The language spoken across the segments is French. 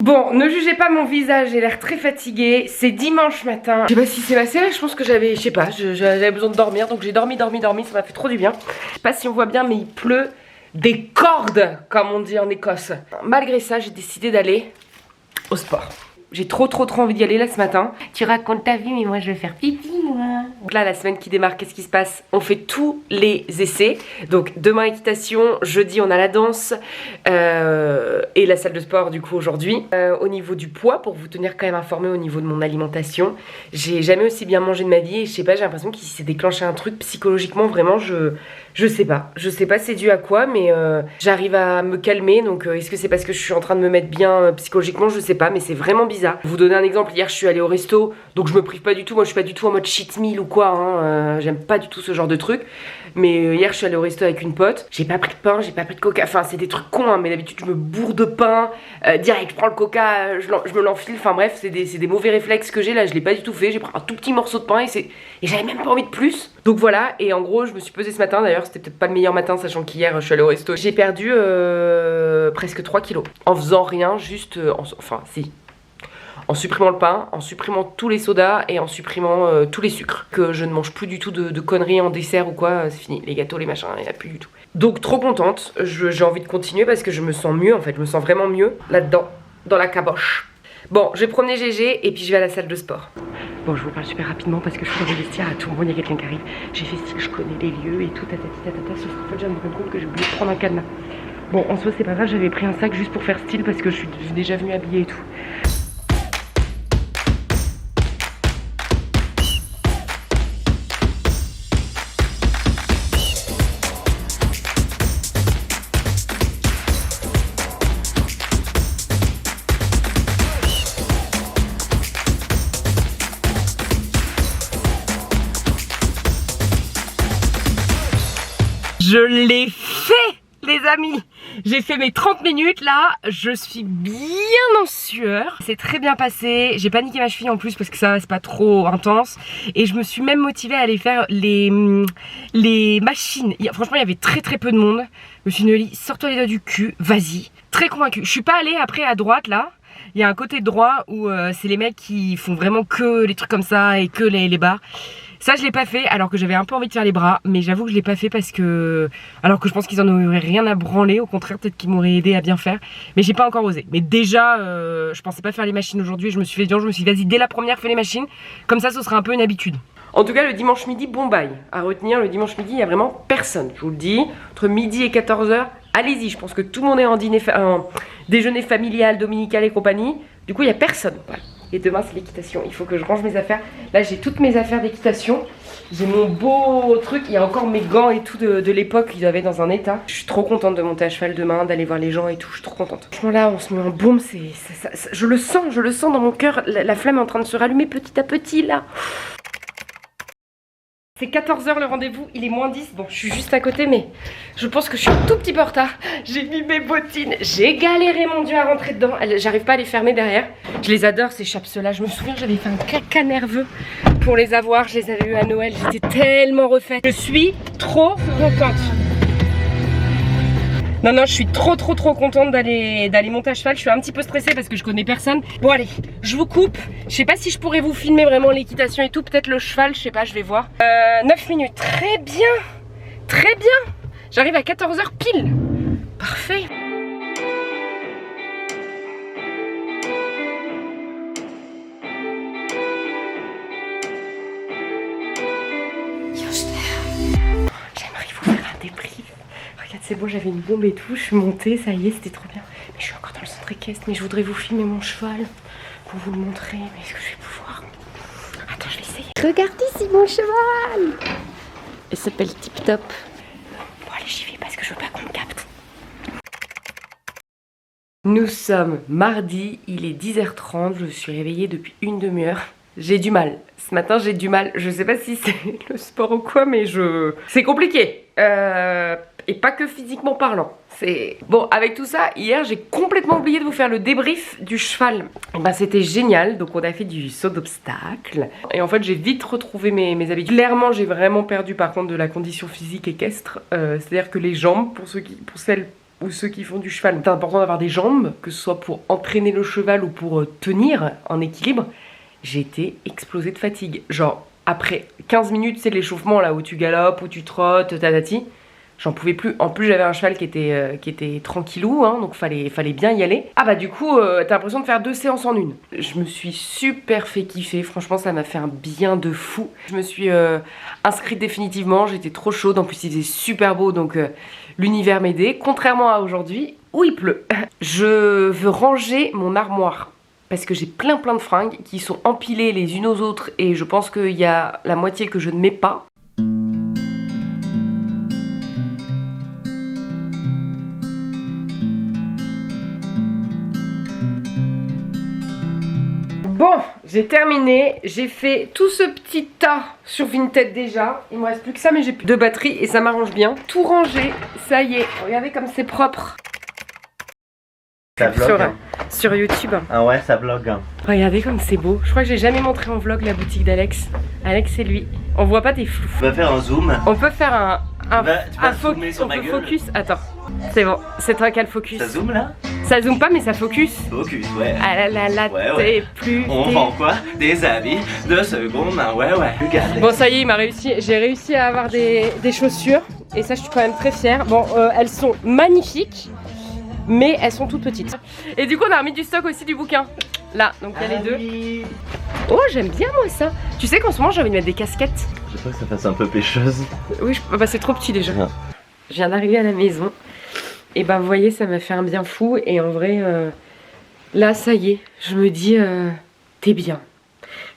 Bon, ne jugez pas mon visage, j'ai l'air très fatiguée. C'est dimanche matin. Je sais pas si c'est passé là, je pense que j'avais, je sais pas, j'avais besoin de dormir. Donc j'ai dormi, ça m'a fait trop du bien. Je sais pas si on voit bien, mais il pleut des cordes, comme on dit en Écosse. Malgré ça, j'ai décidé d'aller au sport. J'ai trop envie d'y aller là ce matin. Tu racontes ta vie, mais moi je vais faire pipi moi. Donc là, la semaine qui démarre, qu'est-ce qui se passe? On fait tous les essais. Donc demain équitation, jeudi on a la danse et la salle de sport du coup aujourd'hui. Au niveau du poids, pour vous tenir quand même informé au niveau de mon alimentation, j'ai jamais aussi bien mangé de ma vie et je sais pas, j'ai l'impression qu'il s'est déclenché un truc psychologiquement vraiment, je sais pas c'est dû à quoi, mais j'arrive à me calmer. Donc est-ce que c'est parce que je suis en train de me mettre bien psychologiquement? Je sais pas, mais c'est vraiment bizarre. Pour vous donner un exemple, hier je suis allée au resto, donc je me prive pas du tout, moi je suis pas du tout en mode cheat meal ou quoi, hein. J'aime pas du tout ce genre de truc. Mais hier je suis allée au resto avec une pote, j'ai pas pris de pain, j'ai pas pris de coca, enfin c'est des trucs cons, hein, mais d'habitude je me bourre de pain, direct je prends le coca, je me l'enfile, enfin bref c'est des mauvais réflexes que j'ai là, je l'ai pas du tout fait, j'ai pris un tout petit morceau de pain et j'avais même pas envie de plus. Donc voilà, et en gros je me suis pesée ce matin, d'ailleurs c'était peut-être pas le meilleur matin sachant qu'hier je suis allée au resto. J'ai perdu presque 3 kilos en faisant rien, juste, en supprimant le pain, en supprimant tous les sodas et en supprimant tous les sucres. Que je ne mange plus du tout de conneries en dessert ou quoi, c'est fini. Les gâteaux, les machins, il n'y en a plus du tout. Donc trop contente, j'ai envie de continuer parce que je me sens mieux en fait, je me sens vraiment mieux là-dedans, dans la caboche. Bon, je vais promener GG et puis je vais à la salle de sport. Bon, je vous parle super rapidement parce que je suis dans le vestiaire, à tout moment il y a quelqu'un qui arrive. J'ai fait style, je connais les lieux et tout, sauf qu'en fait je me rends compte que j'ai oublié de prendre un cadenas. Bon, en soi c'est pas grave, j'avais pris un sac juste pour faire style parce que je suis déjà venue habillée et tout. Je l'ai fait, les amis. J'ai fait mes 30 minutes là, je suis bien en sueur. C'est très bien passé, j'ai pas niqué ma cheville en plus parce que ça c'est pas trop intense. Et je me suis même motivée à aller faire les machines. Franchement il y avait très peu de monde. Je me suis dit Nelly, sors-toi les doigts du cul, vas-y. Très convaincue. Je suis pas allée après à droite là. Il y a un côté droit où c'est les mecs qui font vraiment que les trucs comme ça et que les barres. Ça je l'ai pas fait alors que j'avais un peu envie de faire les bras, mais j'avoue que je l'ai pas fait parce que... Alors que je pense qu'ils en auraient rien à branler, au contraire peut-être qu'ils m'auraient aidé à bien faire. Mais j'ai pas encore osé. Mais déjà je pensais pas faire les machines aujourd'hui, je me suis dit vas-y dès la première fais les machines, comme ça ce sera un peu une habitude. En tout cas le dimanche midi, bon bail. À retenir, le dimanche midi il y a vraiment personne, je vous le dis. Entre midi et 14h, allez-y, je pense que tout le monde est en déjeuner familial, dominical et compagnie. Du coup il y a personne, voilà. Et demain c'est l'équitation, il faut que je range mes affaires. Là j'ai toutes mes affaires d'équitation. J'ai mon beau truc, il y a encore mes gants et tout de l'époque, ils avaient dans un état. Je suis trop contente de monter à cheval demain, d'aller voir les gens et tout, je suis trop contente. Franchement là on se met en baume, je le sens dans mon cœur, la flamme est en train de se rallumer petit à petit là. C'est 14h le rendez-vous, il est moins 10, bon je suis juste à côté mais je pense que je suis un tout petit peu en retard. J'ai mis mes bottines, j'ai galéré mon dieu à rentrer dedans, j'arrive pas à les fermer derrière. Je les adore ces chapeaux là, je me souviens j'avais fait un caca nerveux pour les avoir, je les avais eu à Noël, j'étais tellement refaite. Je suis trop contente. Non, je suis trop contente d'aller monter à cheval. Je suis un petit peu stressée parce que je connais personne. Bon allez, je vous coupe. Je sais pas si je pourrais vous filmer vraiment l'équitation et tout. Peut-être le cheval, je sais pas, je vais voir. 9 minutes, très bien. J'arrive à 14h pile. Parfait. J'aimerais vous faire un débrief. Regarde, c'est beau, j'avais une bombe et tout, je suis montée, ça y est, c'était trop bien. Mais je suis encore dans le centre équestre, mais je voudrais vous filmer mon cheval pour vous le montrer. Mais est-ce que je vais pouvoir? Attends, je vais essayer. Regarde ici mon cheval. Il s'appelle Tip Top. Bon allez, j'y vais parce que je veux pas qu'on me capte. Nous sommes mardi, il est 10h30, je suis réveillée depuis une demi-heure. J'ai du mal. Ce matin j'ai du mal. Je sais pas si c'est le sport ou quoi, mais c'est compliqué. Et pas que physiquement parlant. Bon, avec tout ça, hier j'ai complètement oublié de vous faire le débrief du cheval. C'était génial, donc on a fait du saut d'obstacle. Et en fait j'ai vite retrouvé mes habitudes. Clairement j'ai vraiment perdu par contre de la condition physique équestre. C'est-à-dire que les jambes, pour celles ou ceux qui font du cheval. C'est important d'avoir des jambes, que ce soit pour entraîner le cheval ou pour tenir en équilibre. J'ai été explosée de fatigue. Genre, après 15 minutes, c'est l'échauffement là où tu galopes, où tu trottes, tatati. J'en pouvais plus. En plus, j'avais un cheval qui était tranquillou, hein, donc fallait bien y aller. Ah bah du coup, t'as l'impression de faire 2 séances en une. Je me suis super fait kiffer. Franchement, ça m'a fait un bien de fou. Je me suis inscrite définitivement. J'étais trop chaude. En plus, il faisait super beau, donc l'univers m'aidait. Contrairement à aujourd'hui, où il pleut. Je veux ranger mon armoire. Parce que j'ai plein de fringues qui sont empilées les unes aux autres. Et je pense qu'il y a la moitié que je ne mets pas. Bon, j'ai terminé, j'ai fait tout ce petit tas sur Vinted déjà. Il me reste plus que ça, mais j'ai plus de batterie et ça m'arrange bien. Tout rangé, ça y est, regardez comme c'est propre. Ça vlog hein. Sur YouTube. Ah ouais, ça vlog hein. Regardez comme c'est beau. Je crois que j'ai jamais montré en vlog la boutique d'Alex. Alex, c'est lui. On voit pas des flous. On va faire un zoom. On peut faire un focus. On peut focus. Attends, c'est bon. C'est toi qui as le focus. Ça zoom là? Ça zoome pas mais ça focus. Focus, ouais. Ah là là, ouais. T'es plus. On vend quoi? Des habits de seconde main, ouais. Regardez. Bon ça y est, j'ai réussi à avoir des chaussures. Et ça je suis quand même très fière. Bon, elles sont magnifiques. Mais elles sont toutes petites. Et du coup on a remis du stock aussi du bouquin. Là, donc il y a les deux. Oui. Oh j'aime bien moi ça. Tu sais qu'en ce moment j'ai envie de mettre des casquettes. Je sais pas que ça fasse un peu pêcheuse. Oui, bah c'est trop petit déjà. Ah. Je viens d'arriver à la maison. Et bah vous voyez ça m'a fait un bien fou. Et en vrai là ça y est. Je me dis t'es bien.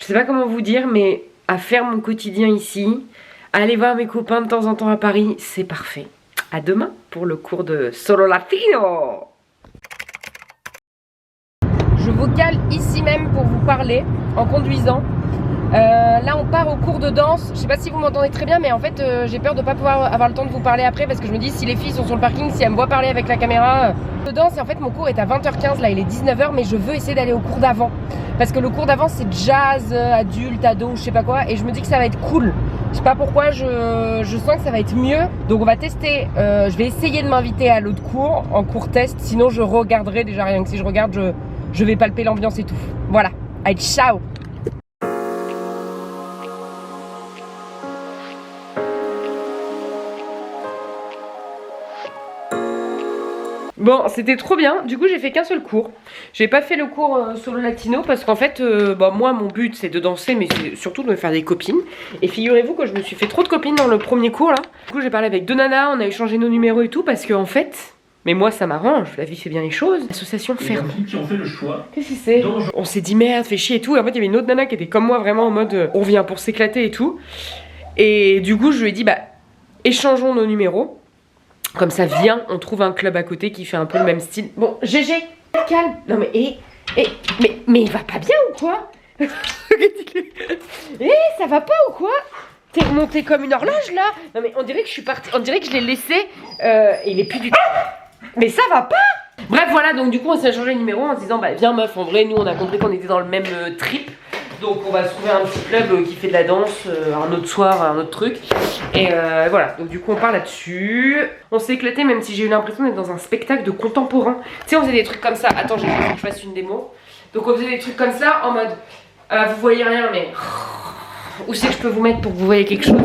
Je sais pas comment vous dire mais à faire mon quotidien ici, à aller voir mes copains de temps en temps à Paris, c'est parfait. À demain pour le cours de Solo Latino. Je vous cale ici même pour vous parler en conduisant. Là on part au cours de danse. Je sais pas si vous m'entendez très bien mais en fait j'ai peur de pas pouvoir avoir le temps de vous parler après parce que je me dis si les filles sont sur le parking, si elles me voient parler avec la caméra de danse. Et en fait mon cours est à 20h15, là il est 19h mais je veux essayer d'aller au cours d'avant. Parce que le cours d'avant c'est jazz, adulte, ado, je sais pas quoi. Et je me dis que ça va être cool. Je sais pas pourquoi, je sens que ça va être mieux. Donc on va tester, je vais essayer de m'inviter à l'autre cours, en cours test. Sinon je regarderai déjà, rien que si je regarde, je vais palper l'ambiance et tout. Voilà, allez ciao. Bon, c'était trop bien. Du coup, j'ai fait qu'un seul cours. J'ai pas fait le cours sur le latino parce qu'en fait, moi, mon but c'est de danser, mais c'est surtout de me faire des copines. Et figurez-vous que je me suis fait trop de copines dans le premier cours là. Du coup, j'ai parlé avec deux nanas, on a échangé nos numéros et tout parce qu'en fait, mais moi ça m'arrange, la vie fait bien les choses. L'association ferme. Qui ont fait le choix. Qu'est-ce que c'est? On s'est dit merde, fait chier et tout. Et en fait, il y avait une autre nana qui était comme moi, vraiment en mode on vient pour s'éclater et tout. Et du coup, je lui ai dit bah échangeons nos numéros. Comme ça, viens, on trouve un club à côté qui fait un peu le même style. Bon, GG, calme. Non mais, mais il va pas bien ou quoi? Ça va pas ou quoi? T'es remonté comme une horloge là? Non mais on dirait que je suis partie, on dirait que je l'ai laissé. Il est plus du tout. Mais ça va pas? Bref, voilà, donc du coup on s'est changé de numéro en se disant bah viens meuf, en vrai, nous on a compris qu'on était dans le même trip. Donc on va se trouver un petit club qui fait de la danse, un autre soir, un autre truc. Et voilà, donc du coup on part là-dessus. On s'est éclaté même si j'ai eu l'impression d'être dans un spectacle de contemporain. Tu sais on faisait des trucs comme ça, attends j'ai voulu que je fasse une démo. Donc on faisait des trucs comme ça en mode, vous voyez rien mais... Où c'est que je peux vous mettre pour que vous voyez quelque chose?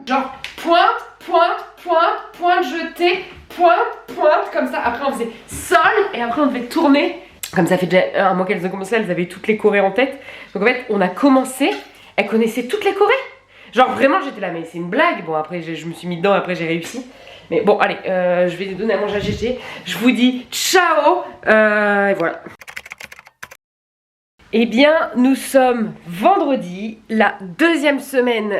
Genre pointe, pointe, pointe, pointe, jeté, pointe, pointe, comme ça. Après on faisait sol et après on devait tourner. Comme ça fait déjà un mois qu'elles ont commencé, elles avaient toutes les chorés en tête. Donc en fait, on a commencé, elles connaissaient toutes les chorés. Genre vraiment, j'étais là, mais c'est une blague. Bon, après, je me suis mis dedans, après, j'ai réussi. Mais bon, allez, je vais donner à manger à GG. Je vous dis ciao. Et voilà. Eh bien, nous sommes vendredi, la deuxième semaine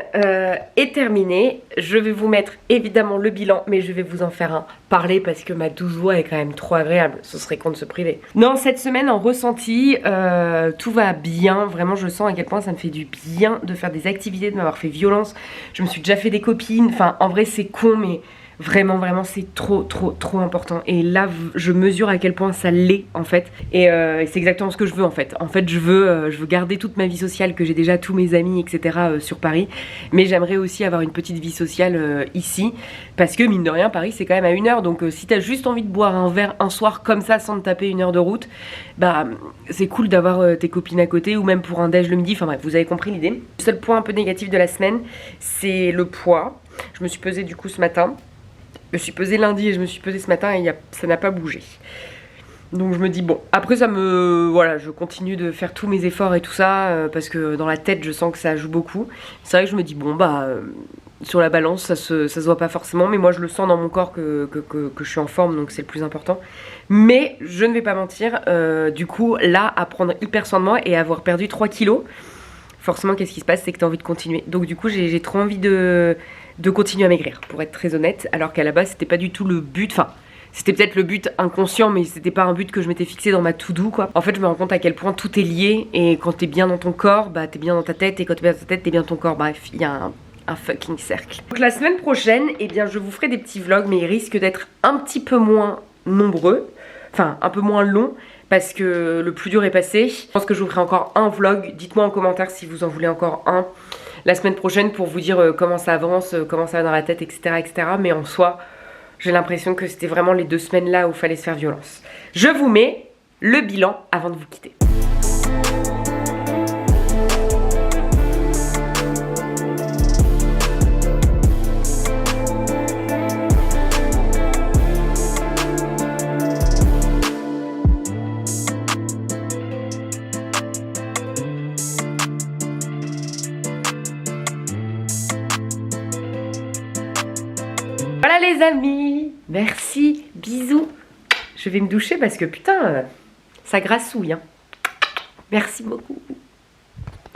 est terminée. Je vais vous mettre évidemment le bilan, mais je vais vous en faire un parler parce que ma douce voix est quand même trop agréable. Ce serait con de se priver. Non, cette semaine en ressenti, tout va bien. Vraiment, je sens à quel point ça me fait du bien de faire des activités, de m'avoir fait violence. Je me suis déjà fait des copines. Enfin, en vrai, c'est con, mais Vraiment, vraiment, c'est trop important. Et là, je mesure à quel point ça l'est en fait. Et c'est exactement ce que je veux en fait. En fait, je veux garder toute ma vie sociale, que j'ai déjà tous mes amis, etc. Sur Paris. Mais j'aimerais aussi avoir une petite vie sociale ici. Parce que mine de rien, Paris, c'est quand même à 1 heure. Donc si t'as juste envie de boire un verre un soir comme ça, sans te taper 1 heure de route, bah c'est cool d'avoir tes copines à côté. Ou même pour un déj le midi. Enfin bref, vous avez compris l'idée. Le seul point un peu négatif de la semaine, c'est le poids. Je me suis pesée du coup ce matin. Je me suis pesée lundi et je me suis pesée ce matin et ça n'a pas bougé. Donc je me dis bon, après voilà, je continue de faire tous mes efforts et tout ça parce que dans la tête je sens que ça joue beaucoup. C'est vrai que je me dis bon bah sur la balance ça se voit pas forcément, mais moi je le sens dans mon corps que je suis en forme, donc c'est le plus important. Mais je ne vais pas mentir, du coup là à prendre hyper soin de moi et avoir perdu 3 kilos, forcément qu'est-ce qui se passe, c'est que tu as envie de continuer. Donc du coup j'ai trop envie de continuer à maigrir, pour être très honnête, alors qu'à la base c'était pas du tout le but, enfin c'était peut-être le but inconscient, mais c'était pas un but que je m'étais fixé dans ma to-do quoi. En fait je me rends compte à quel point tout est lié, et quand t'es bien dans ton corps, bah t'es bien dans ta tête, et quand t'es bien dans ta tête, t'es bien dans ton corps, bref, il y a un fucking cercle. Donc la semaine prochaine, eh bien je vous ferai des petits vlogs, mais ils risquent d'être un petit peu moins nombreux, enfin un peu moins longs, parce que le plus dur est passé. Je pense que je vous ferai encore un vlog, dites-moi en commentaire si vous en voulez encore un la semaine prochaine pour vous dire comment ça avance, comment ça va dans la tête, etc. Mais en soi, j'ai l'impression que c'était vraiment les 2 semaines là où il fallait se faire violence. Je vous mets le bilan avant de vous quitter. Voilà les amis, merci, bisous. Je vais me doucher parce que putain, ça grassouille. Hein. Merci beaucoup.